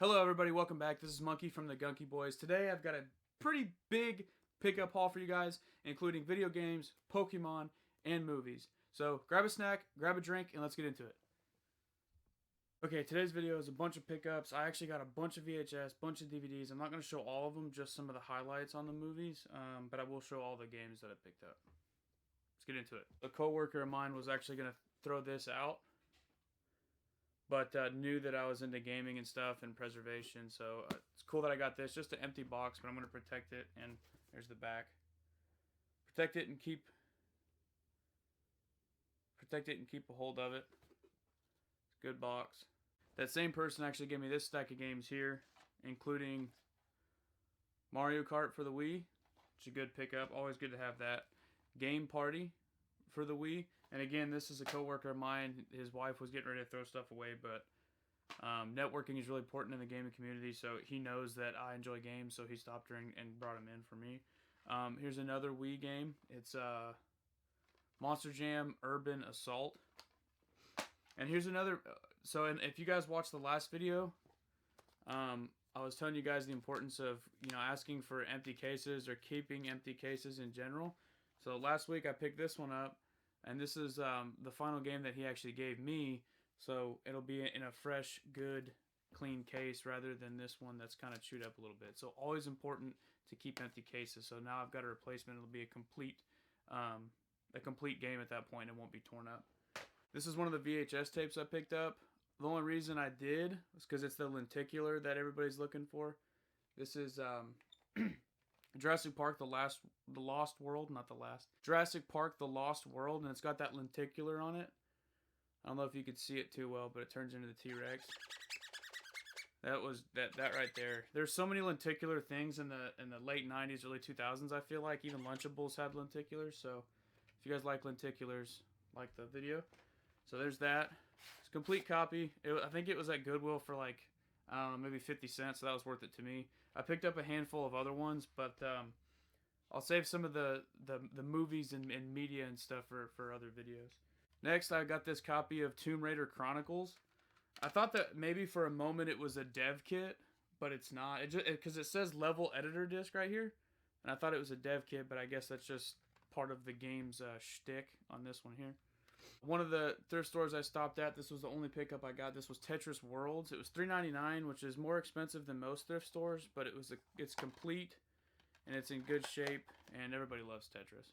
Hello everybody, welcome back. This is Monkey from the GonkeyBoyz. Today I've got a pretty big pickup haul for you guys, including video games, Pokemon, and movies. So grab a snack, grab a drink, and let's get into it. Okay, today's video is a bunch of pickups. I actually got a bunch of VHS, bunch of DVDs. I'm not going to show all of them, just some of the highlights on the movies, but I will show all the games that I picked up. Let's get into it. A coworker of mine was actually going to throw this out, but knew that I was into gaming and stuff and preservation, so it's cool that I got this. Just an empty box, but I'm going to protect it, and there's the back. Protect it and keep a hold of it. It's a good box. That same person actually gave me this stack of games here, including Mario Kart for the Wii. It's a good pickup. Always good to have that. Game Party for the Wii. And again, this is a coworker of mine. His wife was getting ready to throw stuff away, but networking is really important in the gaming community, so he knows that I enjoy games, so he stopped her and brought them in for me. Here's another Wii game. It's Monster Jam Urban Assault. And here's another. So, and if you guys watched the last video, I was telling you guys the importance of asking for empty cases or keeping empty cases in general. So last week I picked this one up. And this is the final game that he actually gave me, so it'll be in a fresh, good, clean case rather than this one that's kind of chewed up a little bit. So always important to keep empty cases. So now I've got a replacement. It'll be a complete game at that point. It won't be torn up. This is one of the VHS tapes I picked up. The only reason I did was because it's the lenticular that everybody's looking for. This is Jurassic Park, the Lost World, not the last. Jurassic Park, the Lost World, and it's got that lenticular on it. I don't know if you could see it too well, but it turns into the T-Rex. That was that right there. There's so many lenticular things in the late 90s, early 2000s, I feel like. Even Lunchables had lenticulars, so if you guys like lenticulars, like the video. So there's that. It's a complete copy. I think it was at Goodwill for like, I don't know, maybe 50 cents, so that was worth it to me. I picked up a handful of other ones, but I'll save some of the movies and media and stuff for other videos. Next, I got this copy of Tomb Raider Chronicles. I thought that maybe for a moment it was a dev kit, but it's not. Because it says level editor disc right here, and I thought it was a dev kit, but I guess that's just part of the game's shtick on this one here. One of the thrift stores I stopped at, this was the only pickup I got. This was Tetris Worlds. It was $3.99, which is more expensive than most thrift stores, but it's complete and it's in good shape, and everybody loves Tetris.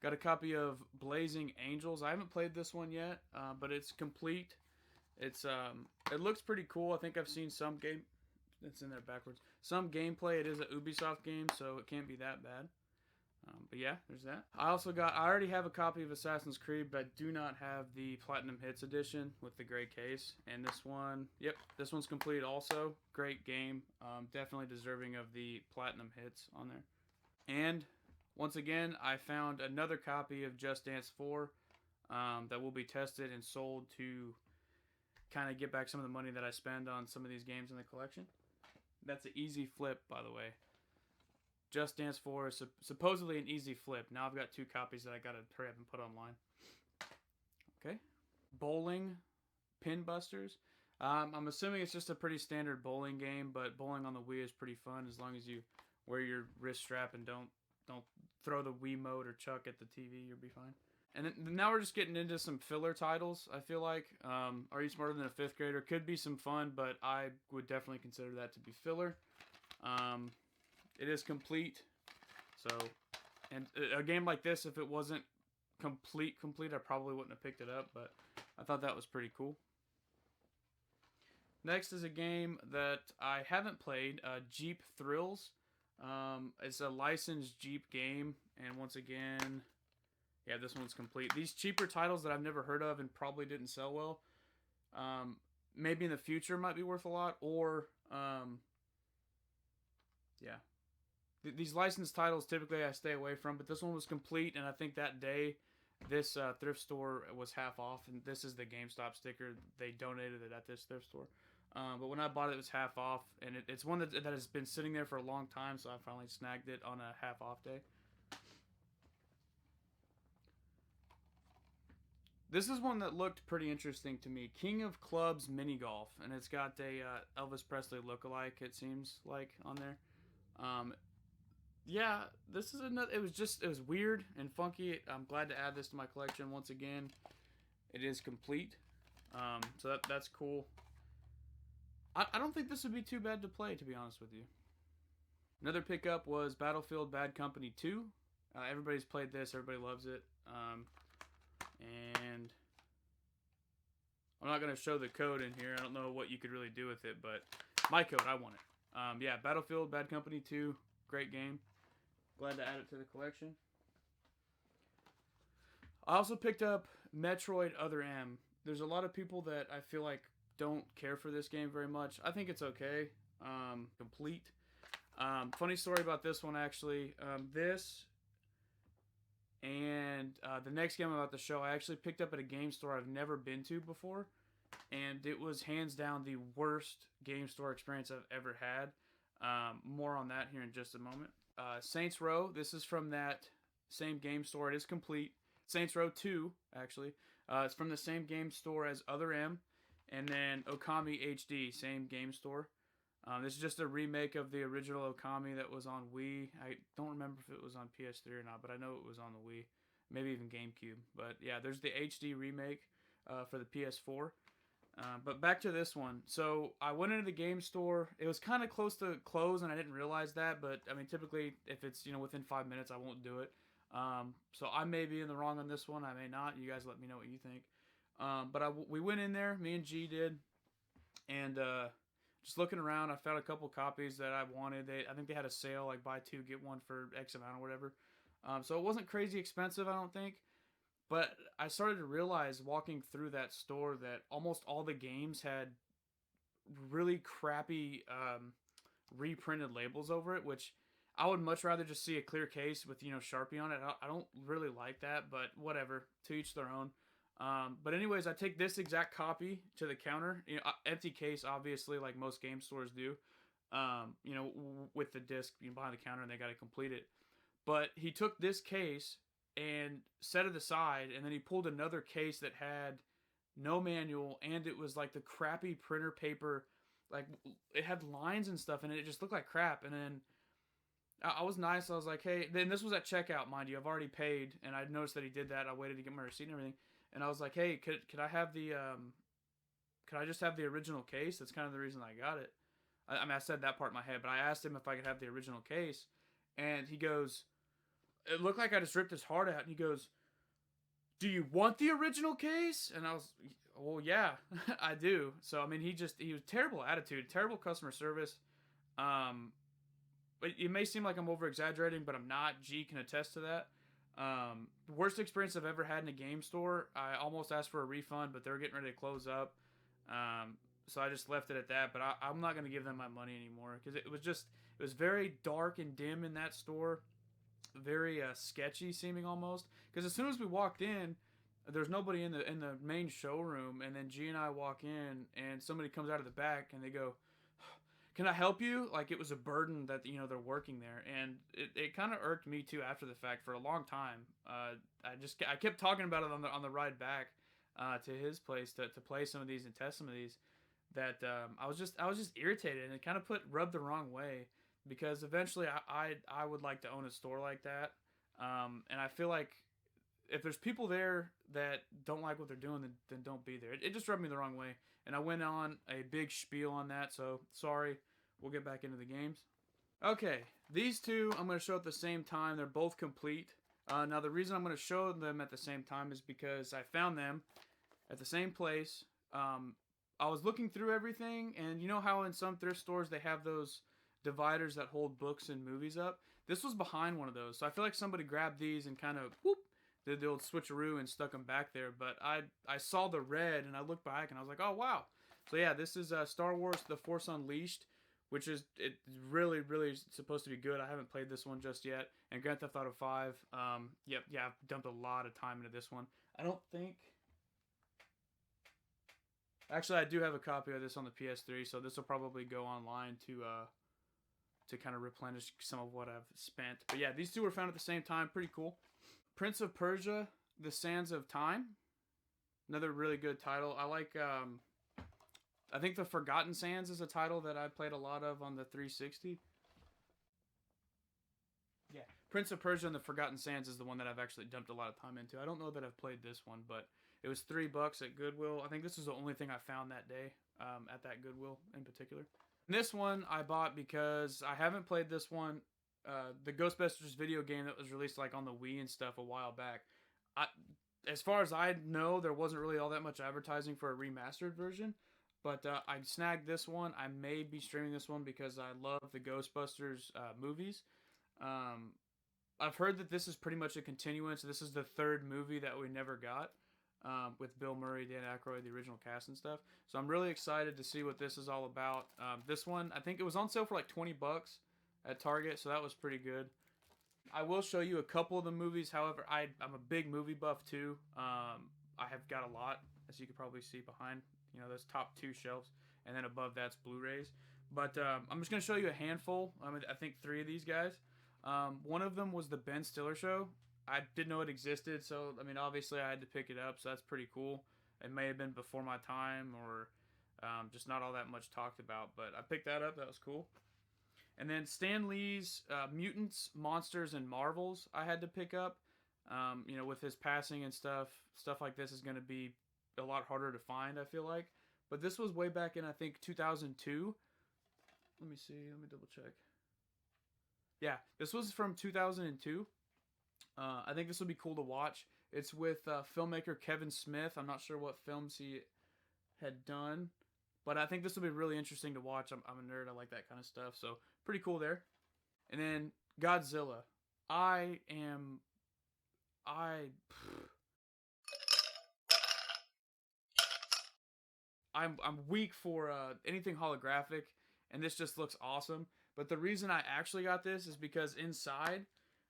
Got a copy of Blazing Angels. I haven't played this one yet, but it's complete. It looks pretty cool. I think I've seen some game. It's in there backwards. Some gameplay. It is a Ubisoft game, so it can't be that bad. But yeah, there's that. I already have a copy of Assassin's Creed, but I do not have the Platinum Hits edition with the gray case. And this one, yep, this one's complete also. Great game. Definitely deserving of the Platinum Hits on there. And once again, I found another copy of Just Dance 4 that will be tested and sold to kind of get back some of the money that I spend on some of these games in the collection. That's an easy flip, by the way. Just Dance 4 is supposedly an easy flip. Now I've got 2 copies that I gotta hurry up and put online. Okay. Bowling Pin Busters. I'm assuming it's just a pretty standard bowling game, but bowling on the Wii is pretty fun as long as you wear your wrist strap and don't throw the Wiimote or chuck at the TV. You'll be fine. And then, now we're just getting into some filler titles, I feel like. Are You Smarter Than a Fifth Grader? Could be some fun, but I would definitely consider that to be filler. It is complete, so, and a game like this, if it wasn't complete, I probably wouldn't have picked it up, but I thought that was pretty cool. Next is a game that I haven't played, Jeep Thrills. It's a licensed Jeep game, and once again, yeah, this one's complete. These cheaper titles that I've never heard of and probably didn't sell well, maybe in the future might be worth a lot, or, yeah. These licensed titles typically I stay away from, but this one was complete, and I think that day this thrift store was half off, and this is the GameStop sticker. They donated it at this thrift store. But when I bought it was half off, and it's one that has been sitting there for a long time, so I finally snagged it on a half off day. This is one that looked pretty interesting to me. King of Clubs Mini Golf, and it's got a Elvis Presley lookalike. It seems like on there. Yeah, this is another. It was weird and funky. I'm glad to add this to my collection once again. It is complete, so that's cool. I don't think this would be too bad to play, to be honest with you. Another pickup was Battlefield Bad Company 2. Everybody's played this. Everybody loves it. And I'm not going to show the code in here. I don't know what you could really do with it, but my code, I want it. Yeah, Battlefield Bad Company 2. Great game. Glad to add it to the collection. I also picked up Metroid Other M. There's a lot of people that I feel like don't care for this game very much. I think it's okay. Complete. Funny story about this one, actually. This and the next game I'm about to show, I actually picked up at a game store I've never been to before. And it was hands down the worst game store experience I've ever had. More on that here in just a moment. Saints Row. This is from that same game store. It is complete. Saints Row 2, actually. It's from the same game store as Other M. And then Okami HD, same game store. This is just a remake of the original Okami that was on Wii. I don't remember if it was on PS3 or not, but I know it was on the Wii. Maybe even GameCube. But yeah, there's the HD remake for the PS4. But back to this one. So I went into the game store. It was kind of close to close, and I didn't realize that. But I mean, typically, if it's within 5 minutes, I won't do it. So I may be in the wrong on this one. I may not. You guys let me know what you think. But we went in there. Me and G did, and just looking around, I found a couple copies that I wanted. I think they had a sale, like buy two get one for X amount or whatever. So it wasn't crazy expensive, I don't think. But I started to realize walking through that store that almost all the games had really crappy reprinted labels over it, which I would much rather just see a clear case with Sharpie on it. I don't really like that, but whatever, to each their own. But anyways, I take this exact copy to the counter, empty case, obviously, like most game stores do, with the disc behind the counter, and they got to complete it. But he took this case and set it aside, and then he pulled another case that had no manual, and it was like the crappy printer paper, like it had lines and stuff in it. It just looked like crap. And then I was nice. I was like, hey, then this was at checkout, mind you. I've already paid, and I noticed that he did that. I waited to get my receipt and everything. And I was like, hey, could I have could I just have the original case? That's kind of the reason I got it. I mean, I said that part in my head, but I asked him if I could have the original case. And he goes, it looked like I just ripped his heart out. And he goes, do you want the original case? And I was, well, yeah, I do. So, I mean, he was terrible attitude, terrible customer service. But it may seem like I'm over exaggerating, but I'm not. G can attest to that. The worst experience I've ever had in a game store. I almost asked for a refund, but they were getting ready to close up. So I just left it at that. But I'm not going to give them my money anymore, because it was very dark and dim in that store. Very sketchy seeming almost. Because as soon as we walked in, there's nobody in the main showroom, and then G and I walk in, and somebody comes out of the back, and they go, can I help you? Like it was a burden that they're working there, and it kind of irked me too after the fact for a long time. I kept talking about it on the ride back to his place to play some of these and test some of these. That I was just irritated, and it kind of rubbed the wrong way, because eventually I would like to own a store like that, and I feel like if there's people there that don't like what they're doing, then don't be there. It just rubbed me the wrong way. And I went on a big spiel on that, so sorry. We'll get back into the games. Okay, these two I'm going to show at the same time. They're both complete. Now, the reason I'm going to show them at the same time is because I found them at the same place. I was looking through everything, and you know how in some thrift stores they have those dividers that hold books and movies up? This was behind one of those, so I feel like somebody grabbed these and kind of, whoop, did the old switcheroo and stuck them back there. But I saw the red, and I looked back, and I was like, oh, wow. So yeah, this is Star Wars The Force Unleashed, which is really, really supposed to be good. I haven't played this one just yet. And Grand Theft Auto 5, yeah, I've dumped a lot of time into this one. I don't think... Actually, I do have a copy of this on the PS3, so this will probably go online to kind of replenish some of what I've spent. But yeah, these two were found at the same time. Pretty cool. Prince of Persia, The Sands of Time. Another really good title. I like. I think the Forgotten Sands is a title that I played a lot of on the 360. Yeah, Prince of Persia and the Forgotten Sands is the one that I've actually dumped a lot of time into. I don't know that I've played this one, but it was $3 at Goodwill. I think this is the only thing I found that day at that Goodwill in particular. And this one I bought because I haven't played this one. The Ghostbusters video game that was released like on the Wii and stuff a while back. As far as I know, there wasn't really all that much advertising for a remastered version. But I snagged this one. I may be streaming this one because I love the Ghostbusters movies. I've heard that this is pretty much a continuance. This is the third movie that we never got with Bill Murray, Dan Aykroyd, the original cast and stuff. So I'm really excited to see what this is all about. This one, I think it was on sale for like $20 at Target, so that was pretty good. I will show you a couple of the movies. However, I'm a big movie buff too. I have got a lot, as you can probably see behind. You know, those top 2 shelves, and then above that's Blu-rays. But I'm just going to show you a handful. I think 3 of these guys. One of them was the Ben Stiller Show. I didn't know it existed, so, I mean, obviously I had to pick it up, so that's pretty cool. It may have been before my time, or just not all that much talked about, but I picked that up. That was cool. And then Stan Lee's Mutants, Monsters, and Marvels I had to pick up. You know, with his passing and stuff like this is going to be a lot harder to find, I feel like. But this was way back in, I think, 2002. Let me see. Let me double check. Yeah, this was from 2002. I think this would be cool to watch. It's with filmmaker Kevin Smith. I'm not sure what films he had done, but I think this will be really interesting to watch. I'm a nerd. I like that kind of stuff. So pretty cool there. And then Godzilla. I'm weak for anything holographic, and this just looks awesome. But the reason I actually got this is because inside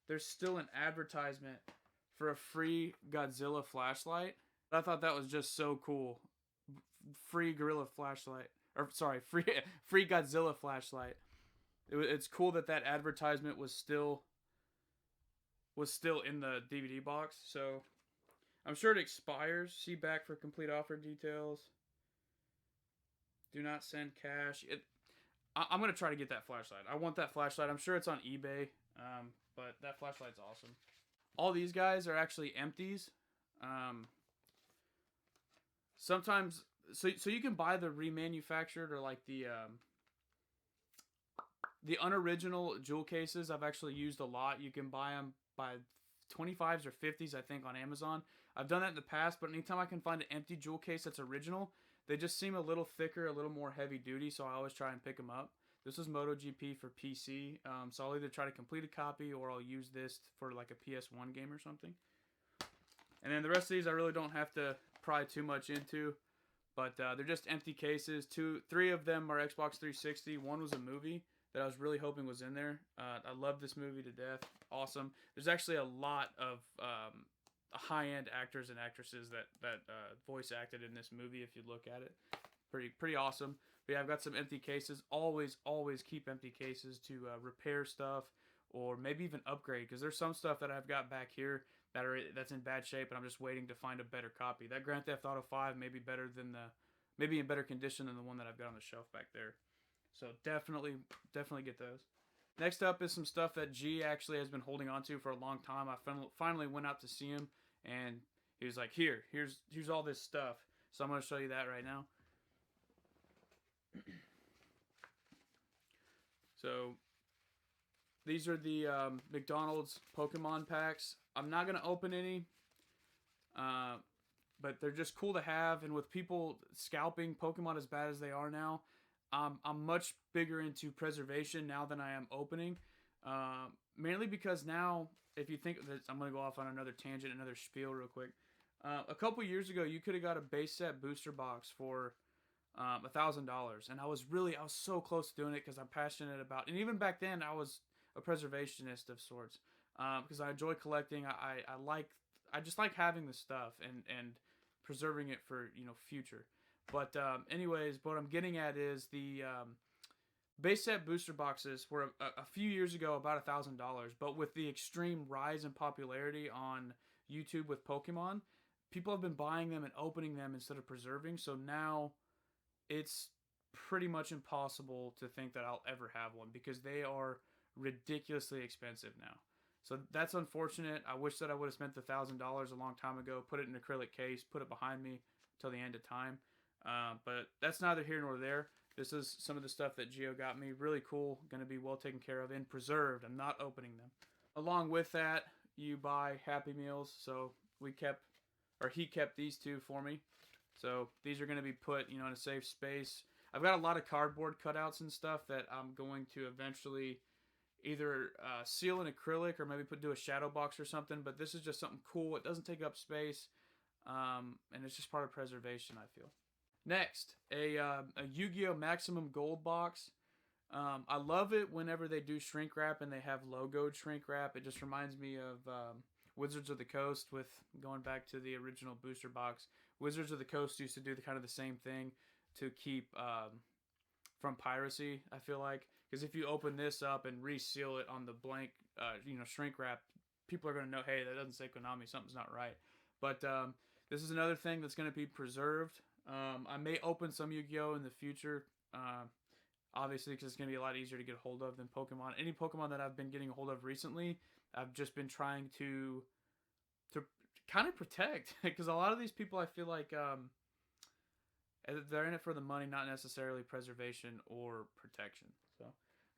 there's still an advertisement for a free Godzilla flashlight. I thought that was just so cool. Free Gorilla flashlight, or sorry, free Godzilla flashlight. It's cool that advertisement was still in the DVD box. So I'm sure it expires. See back for complete offer details. Do not send cash. I'm going to try to get that flashlight. I want that flashlight. I'm sure it's on eBay, but that flashlight's awesome. All these guys are actually empties. Sometimes, so you can buy the remanufactured or like the unoriginal jewel cases. I've actually used a lot. You can buy them by 25s or 50s, I think, on Amazon. I've done that in the past, but anytime I can find an empty jewel case that's original, they just seem a little thicker, a little more heavy duty, so I always try and pick them up. This is MotoGP for PC, so I'll either try to complete a copy or I'll use this for like a PS1 game or something. And then the rest of these I really don't have to pry too much into, but they're just empty cases. 3 of them are Xbox 360. One was a movie that I was really hoping was in there. I love this movie to death. Awesome. There's actually a lot of high-end actors and actresses that voice acted in this movie. If you look at it, pretty awesome. But yeah, I've got some empty cases. Always keep empty cases to repair stuff or maybe even upgrade, because there's some stuff that I've got back here that's in bad shape and I'm just waiting to find a better copy. That Grand Theft Auto 5 may be better than maybe in better condition than the one that I've got on the shelf back there. So definitely get those. Next up is some stuff that G actually has been holding on to for a long time. I finally went out to see him, and he was like, here's all this stuff. So I'm going to show you that right now. So these are the McDonald's Pokemon packs. I'm not going to open any, but they're just cool to have. And with people scalping Pokemon as bad as they are now, I'm much bigger into preservation now than I am opening. Mainly because now, if you think that, I'm going to go off on another tangent, another spiel real quick. A couple years ago, you could have got a base set booster box for $1,000, and I was so close to doing it because I'm passionate about. And even back then, I was a preservationist of sorts because I enjoy collecting. I just like having the stuff and preserving it for future. But anyways, what I'm getting at is the base set booster boxes were a few years ago about $1,000, but with the extreme rise in popularity on YouTube with Pokemon, people have been buying them and opening them instead of preserving. So now it's pretty much impossible to think that I'll ever have one because they are ridiculously expensive now. So that's unfortunate. I wish that I would have spent the $1,000 a long time ago, put it in an acrylic case, put it behind me till the end of time. But that's neither here nor there. This is some of the stuff that Gio got me. Really cool. Going to be well taken care of and preserved. I'm not opening them. Along with that, you buy Happy Meals. So he kept these two for me. So these are going to be put, in a safe space. I've got a lot of cardboard cutouts and stuff that I'm going to eventually either seal in acrylic or maybe do a shadow box or something. But this is just something cool. It doesn't take up space. And it's just part of preservation, I feel. Next, a Yu-Gi-Oh! Maximum Gold box. I love it whenever they do shrink wrap and they have logoed shrink wrap. It just reminds me of Wizards of the Coast, with going back to the original booster box. Wizards of the Coast used to do kind of the same thing to keep from piracy, I feel like. Because if you open this up and reseal it on the blank shrink wrap, people are going to know, hey, that doesn't say Konami, something's not right. But this is another thing that's going to be preserved. I may open some Yu-Gi-Oh! In the future, obviously, because it's going to be a lot easier to get a hold of than Pokemon. Any Pokemon that I've been getting a hold of recently, I've just been trying to kind of protect. Because a lot of these people, I feel like they're in it for the money, not necessarily preservation or protection. So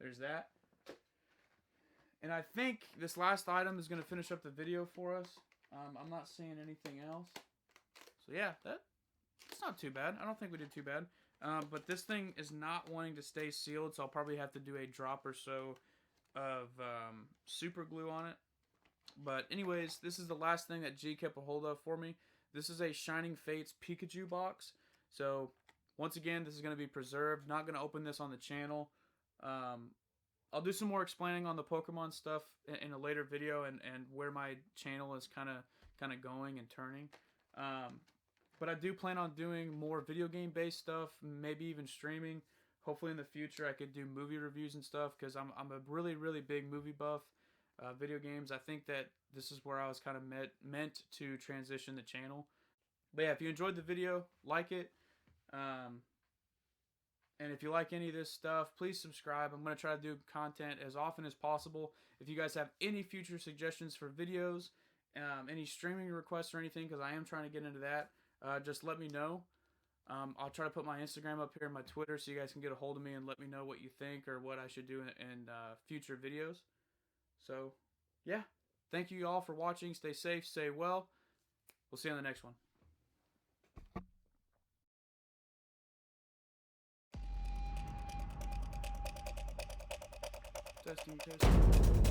there's that. And I think this last item is going to finish up the video for us. I'm not seeing anything else. So yeah, it's not too bad. I don't think we did too bad. But this thing is not wanting to stay sealed, so I'll probably have to do a drop or so of super glue on it. But anyways, this is the last thing that G kept a hold of for me. This is a Shining Fates Pikachu box. So once again, this is going to be preserved. Not going to open this on the channel. I'll do some more explaining on the Pokemon stuff in a later video and where my channel is kind of going and turning. But I do plan on doing more video game based stuff, maybe even streaming. Hopefully in the future I could do movie reviews and stuff, because I'm a really, really big movie buff. Video games, I think that this is where I was kind of meant to transition the channel. But yeah, if you enjoyed the video, like it. And if you like any of this stuff, please subscribe. I'm going to try to do content as often as possible. If you guys have any future suggestions for videos, any streaming requests or anything, because I am trying to get into that, just let me know. I'll try to put my Instagram up here and my Twitter so you guys can get a hold of me and let me know what you think or what I should do in future videos. So, yeah. Thank you all for watching. Stay safe, stay well. We'll see you on the next one. Testing.